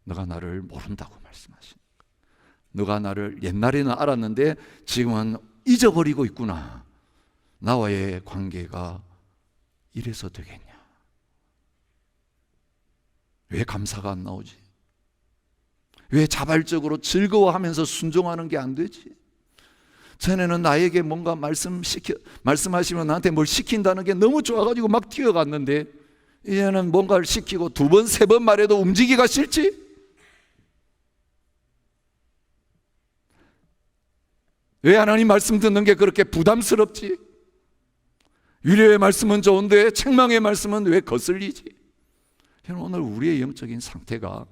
S1: 너가 나를 모른다고 말씀하십니다. 너가 나를 옛날에는 알았는데 지금은 잊어버리고 있구나. 나와의 관계가 이래서 되겠냐? 왜 감사가 안 나오지? 왜 자발적으로 즐거워하면서 순종하는 게 안 되지? 전에는 나에게 뭔가 말씀하시면 나한테 뭘 시킨다는 게 너무 좋아가지고 막 뛰어갔는데 이제는 뭔가를 시키고 2번, 3번 말해도 움직이기가 싫지? 왜 하나님 말씀 듣는 게 그렇게 부담스럽지? 위로의 말씀은 좋은데 책망의 말씀은 왜 거슬리지? 오늘 우리의 영적인 상태가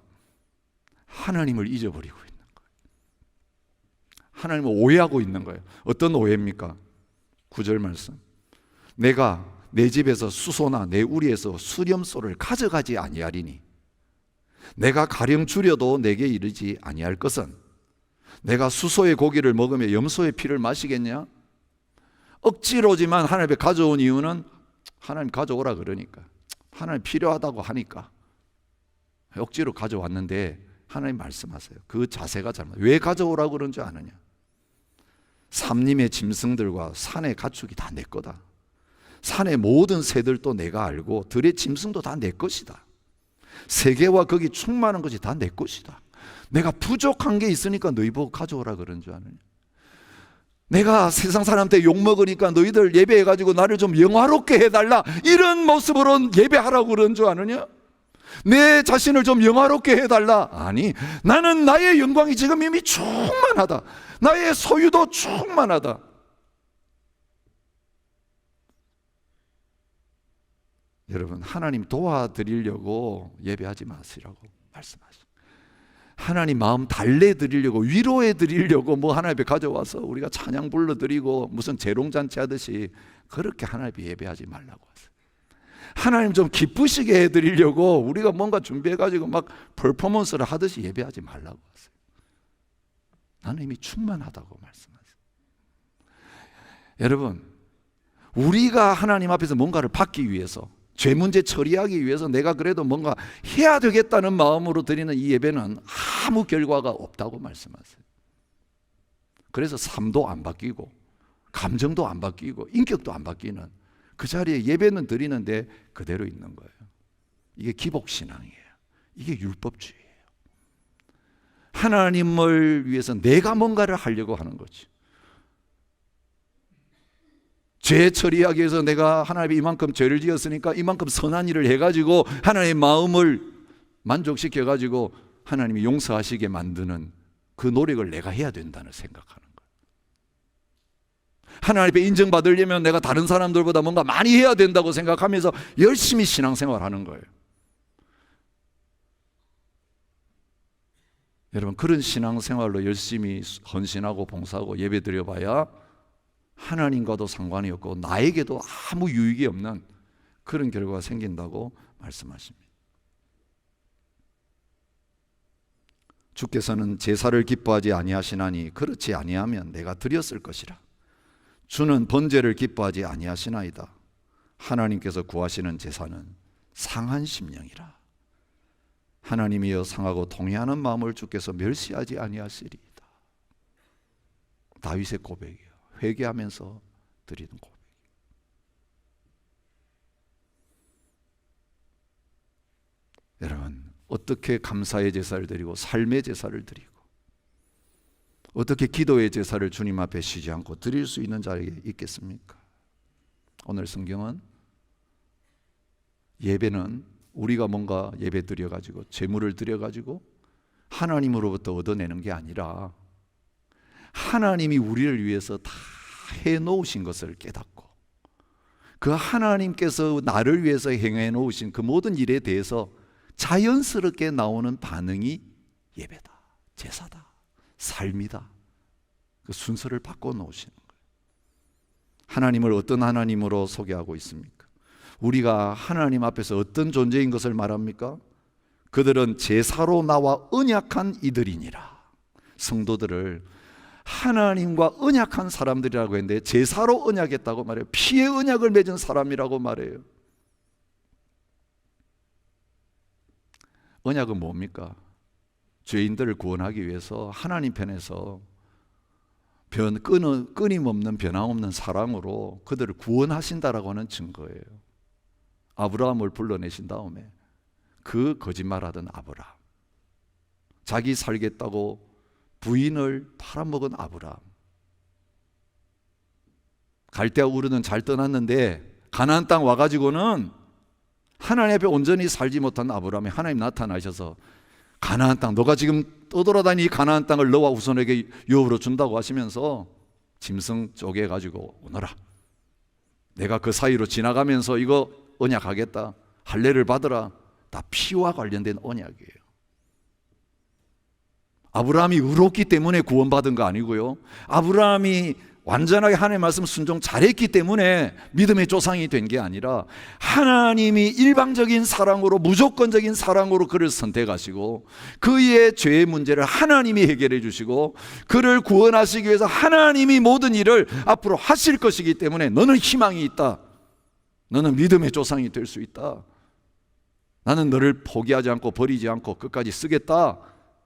S1: 하나님을 잊어버리고 있는 거예요. 하나님을 오해하고 있는 거예요. 어떤 오해입니까? 9절 말씀. 내가 내 집에서 수소나 내 우리에서 수렴소를 가져가지 아니하리니 내가 가령 줄여도 내게 이르지 아니할 것은 내가 수소의 고기를 먹으며 염소의 피를 마시겠냐? 억지로지만 하나님 앞에 가져온 이유는 하나님 가져오라 그러니까, 하나님 필요하다고 하니까 억지로 가져왔는데 하나님 말씀하세요. 그 자세가 잘못. 왜 가져오라고 그런 줄 아느냐? 삼림의 짐승들과 산의 가축이 다 내 거다. 산의 모든 새들도 내가 알고 들의 짐승도 다 내 것이다. 세계와 거기 충만한 것이 다 내 것이다. 내가 부족한 게 있으니까 너희 보고 가져오라 그런 줄 아느냐? 내가 세상 사람한테 욕먹으니까 너희들 예배해가지고 나를 좀 영화롭게 해달라, 이런 모습으로 예배하라고 그런 줄 아느냐? 내 자신을 좀 영화롭게 해달라. 아니, 나는 나의 영광이 지금 이미 충만하다. 나의 소유도 충만하다. 여러분, 하나님 도와드리려고 예배하지 마시라고 말씀하십니다. 하나님 마음 달래드리려고, 위로해드리려고 뭐 하나님 앞에 가져와서 우리가 찬양 불러드리고 무슨 재롱잔치 하듯이 그렇게 하나님 앞에 예배하지 말라고 하세요. 하나님 좀 기쁘시게 해드리려고 우리가 뭔가 준비해가지고 막 퍼포먼스를 하듯이 예배하지 말라고 하세요. 나는 이미 충만하다고 말씀하세요. 여러분, 우리가 하나님 앞에서 뭔가를 받기 위해서, 죄 문제 처리하기 위해서 내가 그래도 뭔가 해야 되겠다는 마음으로 드리는 이 예배는 아무 결과가 없다고 말씀하세요. 그래서 삶도 안 바뀌고 감정도 안 바뀌고 인격도 안 바뀌는 그 자리에 예배는 드리는데 그대로 있는 거예요. 이게 기복신앙이에요. 이게 율법주의예요. 하나님을 위해서 내가 뭔가를 하려고 하는 거지. 죄 처리하기 위해서 내가 하나님이 이만큼 죄를 지었으니까 이만큼 선한 일을 해가지고 하나님의 마음을 만족시켜가지고 하나님이 용서하시게 만드는 그 노력을 내가 해야 된다는 생각하는 거예요. 하나님 앞에 인정받으려면 내가 다른 사람들보다 뭔가 많이 해야 된다고 생각하면서 열심히 신앙생활하는 거예요. 여러분, 그런 신앙생활로 열심히 헌신하고 봉사하고 예배드려봐야 하나님과도 상관이 없고 나에게도 아무 유익이 없는 그런 결과가 생긴다고 말씀하십니다. 주께서는 제사를 기뻐하지 아니하시나니 그렇지 아니하면 내가 드렸을 것이라. 주는 번제를 기뻐하지 아니하시나이다. 하나님께서 구하시는 제사는 상한 심령이라. 하나님이여 상하고 통회하는 마음을 주께서 멸시하지 아니하시리이다. 다윗의 고백이에요. 회개하면서 드리는 고백. 여러분, 어떻게 감사의 제사를 드리고 삶의 제사를 드리고 어떻게 기도의 제사를 주님 앞에 쉬지 않고 드릴 수 있는 자리에 있겠습니까? 오늘 성경은 예배는 우리가 뭔가 예배 드려가지고 제물을 드려가지고 하나님으로부터 얻어내는 게 아니라 하나님이 우리를 위해서 다 해놓으신 것을 깨닫고 그 하나님께서 나를 위해서 행해 놓으신 그 모든 일에 대해서 자연스럽게 나오는 반응이 예배다, 제사다, 삶이다. 그 순서를 바꿔 놓으시는 거예요. 하나님을 어떤 하나님으로 소개하고 있습니까? 우리가 하나님 앞에서 어떤 존재인 것을 말합니까? 그들은 제사로 나와 언약한 이들이니라. 성도들을 하나님과 언약한 사람들이라고 했는데 제사로 언약했다고 말해요. 피의 언약을 맺은 사람이라고 말해요. 언약은 뭡니까? 죄인들을 구원하기 위해서 하나님 편에서 끊임없는 변함없는 사랑으로 그들을 구원하신다라고 하는 증거예요. 아브라함을 불러내신 다음에 그 거짓말하던 아브라함, 자기 살겠다고 부인을 팔아먹은 아브라함, 갈대아 우르는 잘 떠났는데 가나안 땅 와가지고는 하나님 앞에 온전히 살지 못한 아브라함이 하나님 나타나셔서 가나안 땅, 너가 지금 떠돌아다니 가나안 땅을 너와 후손에게 유업으로 준다고 하시면서 짐승 쪼개가지고 오너라, 내가 그 사이로 지나가면서 이거 언약하겠다, 할례를 받으라. 다 피와 관련된 언약이에요. 아브라함이 의롭기 때문에 구원받은 거 아니고요, 아브라함이 완전하게 하나님의 말씀 순종 잘했기 때문에 믿음의 조상이 된 게 아니라 하나님이 일방적인 사랑으로, 무조건적인 사랑으로 그를 선택하시고 그의 죄의 문제를 하나님이 해결해 주시고 그를 구원하시기 위해서 하나님이 모든 일을 앞으로 하실 것이기 때문에 너는 희망이 있다, 너는 믿음의 조상이 될 수 있다, 나는 너를 포기하지 않고 버리지 않고 끝까지 쓰겠다,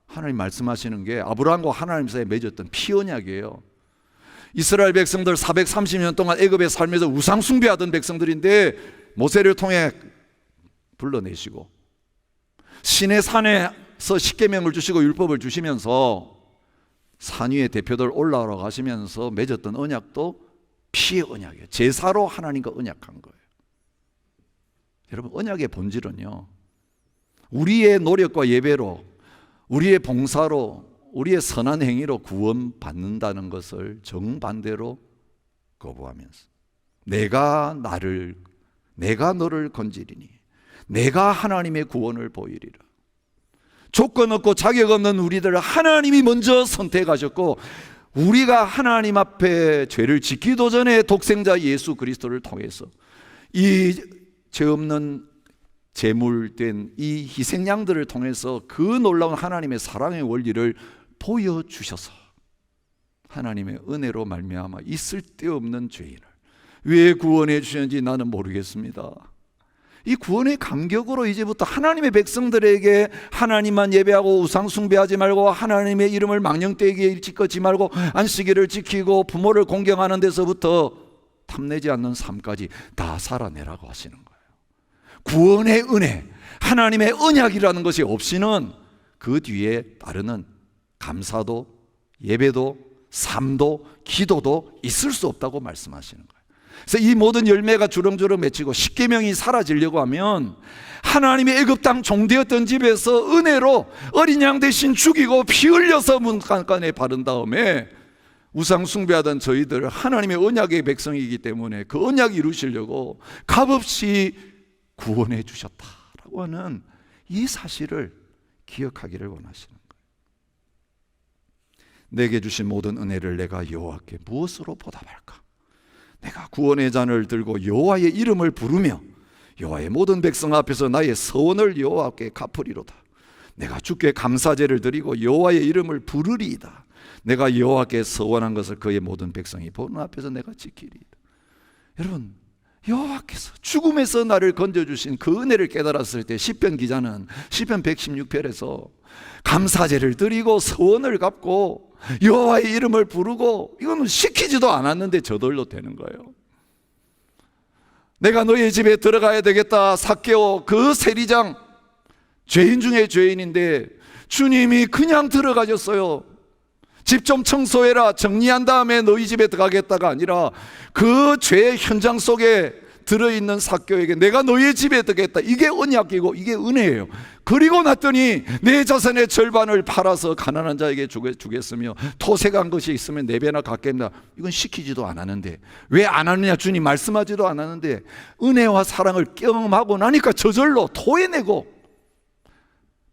S1: 하나님 말씀하시는 게 아브라함과 하나님 사이에 맺었던 피언약이에요. 이스라엘 백성들 430년 동안 애굽에 살면서 우상 숭배하던 백성들인데 모세를 통해 불러내시고 시내 산에서 십계명을 주시고 율법을 주시면서 산 위에 대표들 올라오라고 하시면서 맺었던 언약도 피의 언약이에요. 제사로 하나님과 언약한 거예요. 여러분, 언약의 본질은요, 우리의 노력과 예배로, 우리의 봉사로, 우리의 선한 행위로 구원받는다는 것을 정반대로 거부하면서 내가 너를 건지리니 내가 하나님의 구원을 보이리라. 조건 없고 자격 없는 우리들을 하나님이 먼저 선택하셨고 우리가 하나님 앞에 죄를 짓기도 전에 독생자 예수 그리스도를 통해서 이 죄 없는 제물된 이 희생양들을 통해서 그 놀라운 하나님의 사랑의 원리를 보여주셔서 하나님의 은혜로 말미암아 이 쓸데없는 죄인을 왜 구원해 주셨는지 나는 모르겠습니다. 이 구원의 감격으로 이제부터 하나님의 백성들에게 하나님만 예배하고 우상 숭배하지 말고 하나님의 이름을 망령되게 짓지 말고 안식일을 지키고 부모를 공경하는 데서부터 탐내지 않는 삶까지 다 살아내라고 하시는 거예요. 구원의 은혜, 하나님의 언약이라는 것이 없이는 그 뒤에 따르는 감사도, 예배도, 삶도, 기도도 있을 수 없다고 말씀하시는 거예요. 그래서 이 모든 열매가 주렁주렁 맺히고 십계명이 사라지려고 하면 하나님의 애굽 땅 종되었던 집에서 은혜로 어린 양 대신 죽이고 피 흘려서 문간간에 바른 다음에 우상 숭배하던 저희들 하나님의 언약의 백성이기 때문에 그 언약 이루시려고 값없이 구원해 주셨다라고 하는 이 사실을 기억하기를 원하시는 거예요. 내게 주신 모든 은혜를 내가 여호와께 무엇으로 보답할까? 내가 구원의 잔을 들고 여호와의 이름을 부르며 여호와의 모든 백성 앞에서 나의 서원을 여호와께 갚으리로다. 내가 주께 감사제를 드리고 여호와의 이름을 부르리이다. 내가 여호와께 서원한 것을 그의 모든 백성이 보는 앞에서 내가 지키리이다. 여러분, 여호와께서 죽음에서 나를 건져주신 그 은혜를 깨달았을 때 시편 기자는 시편 116편에서 감사제를 드리고 서원을 갚고 여호와의 이름을 부르고, 이거는 시키지도 않았는데 저절로 되는 거예요. 내가 너의 집에 들어가야 되겠다. 삭개오 그 세리장 죄인 중에 죄인인데 주님이 그냥 들어가셨어요. 집 좀 청소해라, 정리한 다음에 너희 집에 들어가겠다가 아니라 그 죄의 현장 속에 들어있는 삭개오에게 내가 너희 집에 들어가겠다, 이게 언약이고 이게 은혜예요. 그리고 났더니 내 자산의 절반을 팔아서 가난한 자에게 주겠으며 토색한 것이 있으면 4배나 갚겠다. 이건 시키지도 않았는데 왜 안 하느냐? 주님 말씀하지도 않았는데 은혜와 사랑을 경험하고 나니까 저절로 토해내고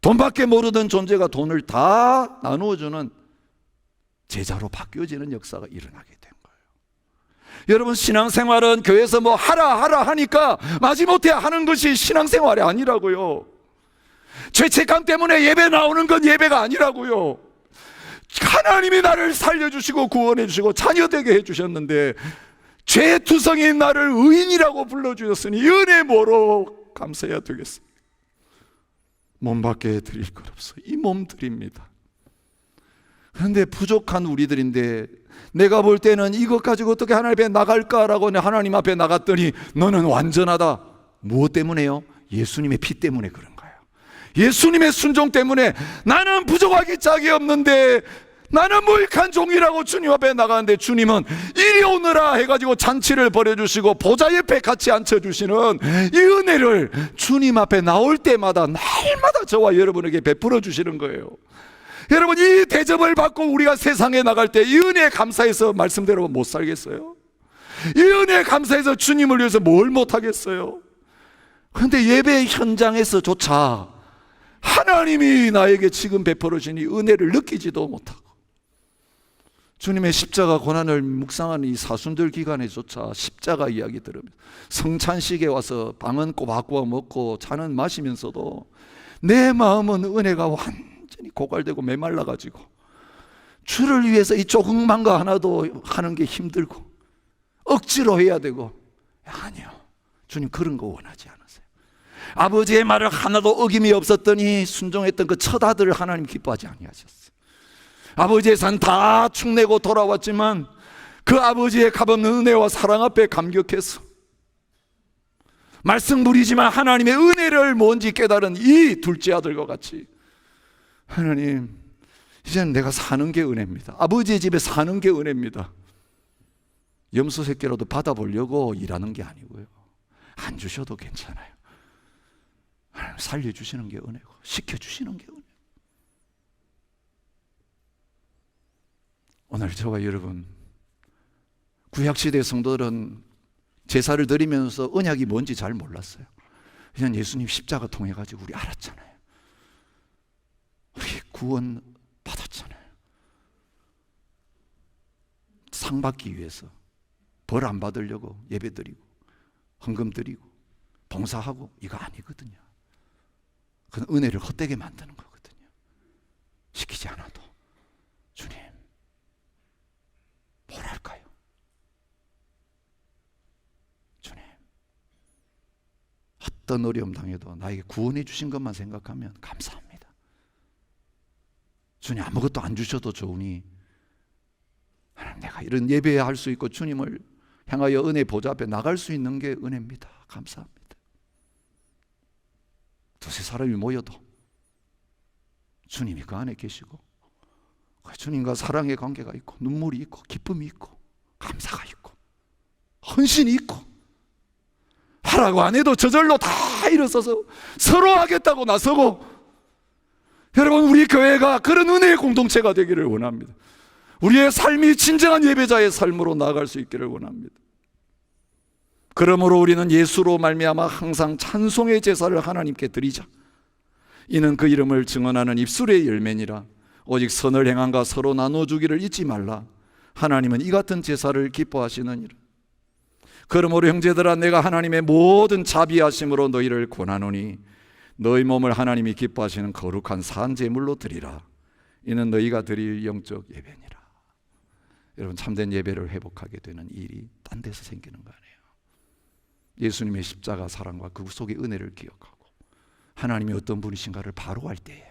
S1: 돈밖에 모르던 존재가 돈을 다 나누어주는 제자로 바뀌어지는 역사가 일어나게 된 거예요. 여러분, 신앙생활은 교회에서 뭐 하라 하니까 마지못해 하는 것이 신앙생활이 아니라고요. 죄책감 때문에 예배 나오는 건 예배가 아니라고요. 하나님이 나를 살려주시고 구원해 주시고 자녀되게 해주셨는데 죄투성인 나를 의인이라고 불러주셨으니 은혜 뭐로 감사해야 되겠습니까? 몸밖에 드릴 것 없어. 이 몸 드립니다. 그런데 부족한 우리들인데 내가 볼 때는 이것 가지고 어떻게 하나님 앞에 나갈까라고 하나님 앞에 나갔더니 너는 완전하다. 무엇 때문에요? 예수님의 피 때문에 그런 거예요. 예수님의 순종 때문에 나는 부족하기 짝이 없는데 나는 무익한 종이라고 주님 앞에 나가는데 주님은 이리 오너라 해가지고 잔치를 벌여주시고 보좌 옆에 같이 앉혀주시는 이 은혜를 주님 앞에 나올 때마다 날마다 저와 여러분에게 베풀어 주시는 거예요. 여러분, 이 대접을 받고 우리가 세상에 나갈 때 이 은혜에 감사해서 말씀대로 못 살겠어요? 이 은혜에 감사해서 주님을 위해서 뭘 못하겠어요? 그런데 예배 현장에서조차 하나님이 나에게 지금 베풀어 주신 이 은혜를 느끼지도 못하고 주님의 십자가 고난을 묵상하는 이 사순절 기간에조차 십자가 이야기 들으면 성찬식에 와서 방은 꼬박꼬박 먹고 차는 마시면서도 내 마음은 은혜가 완전히 고갈되고 메말라가지고 주를 위해서 이 조금만 거 하나도 하는 게 힘들고 억지로 해야 되고, 아니요, 주님 그런 거 원하지 않으세요. 아버지의 말을 하나도 어김이 없었더니 순종했던 그 첫 아들을 하나님 기뻐하지 아니하셨어요. 아버지의 산 다 축내고 돌아왔지만 그 아버지의 값없는 은혜와 사랑 앞에 감격해서 말썽부리지만 하나님의 은혜를 뭔지 깨달은 이 둘째 아들과 같이 하나님, 이제는 내가 사는 게 은혜입니다. 아버지의 집에 사는 게 은혜입니다. 염소 새끼라도 받아보려고 일하는 게 아니고요, 안 주셔도 괜찮아요. 하나님 살려주시는 게 은혜고 시켜주시는 게 은혜고, 오늘 저와 여러분, 구약시대 성도들은 제사를 드리면서 언약이 뭔지 잘 몰랐어요. 그냥 예수님 십자가 통해가지고 우리 알았잖아요. 우리 구원 받았잖아요. 상 받기 위해서 벌 안 받으려고 예배 드리고 헌금 드리고 봉사하고 이거 아니거든요. 그건 은혜를 헛되게 만드는 거거든요. 시키지 않아도 주님 뭐랄까요? 주님, 어떤 어려움 당해도 나에게 구원해 주신 것만 생각하면 감사합니다. 주님 아무것도 안 주셔도 좋으니 하나님, 내가 이런 예배할 수 있고 주님을 향하여 은혜 보좌 앞에 나갈 수 있는 게 은혜입니다. 감사합니다. 두세 사람이 모여도 주님이 그 안에 계시고 주님과 사랑의 관계가 있고 눈물이 있고 기쁨이 있고 감사가 있고 헌신이 있고, 하라고 안 해도 저절로 다 일어서서 서로 하겠다고 나서고, 여러분, 우리 교회가 그런 은혜의 공동체가 되기를 원합니다. 우리의 삶이 진정한 예배자의 삶으로 나아갈 수 있기를 원합니다. 그러므로 우리는 예수로 말미암아 항상 찬송의 제사를 하나님께 드리자. 이는 그 이름을 증언하는 입술의 열매니라. 오직 선을 행함과 서로 나눠주기를 잊지 말라. 하나님은 이 같은 제사를 기뻐하시느니라. 그러므로 형제들아, 내가 하나님의 모든 자비하심으로 너희를 권하노니 너희 몸을 하나님이 기뻐하시는 거룩한 산 제물로 드리라. 이는 너희가 드릴 영적 예배니라. 여러분, 참된 예배를 회복하게 되는 일이 딴 데서 생기는 거 아니에요. 예수님의 십자가 사랑과 그 속의 은혜를 기억하고 하나님이 어떤 분이신가를 바로 알 때에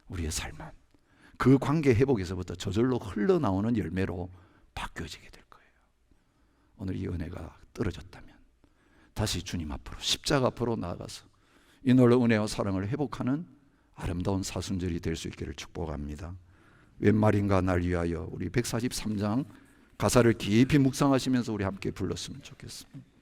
S1: 우리의 삶은 그 관계 회복에서부터 저절로 흘러나오는 열매로 바뀌어지게 될 거예요. 오늘 이 은혜가 떨어졌다면 다시 주님 앞으로, 십자가 앞으로 나아가서 이 놀라운 은혜와 사랑을 회복하는 아름다운 사순절이 될 수 있기를 축복합니다. 웬 말인가 날 위하여, 우리 143장 가사를 깊이 묵상하시면서 우리 함께 불렀으면 좋겠습니다.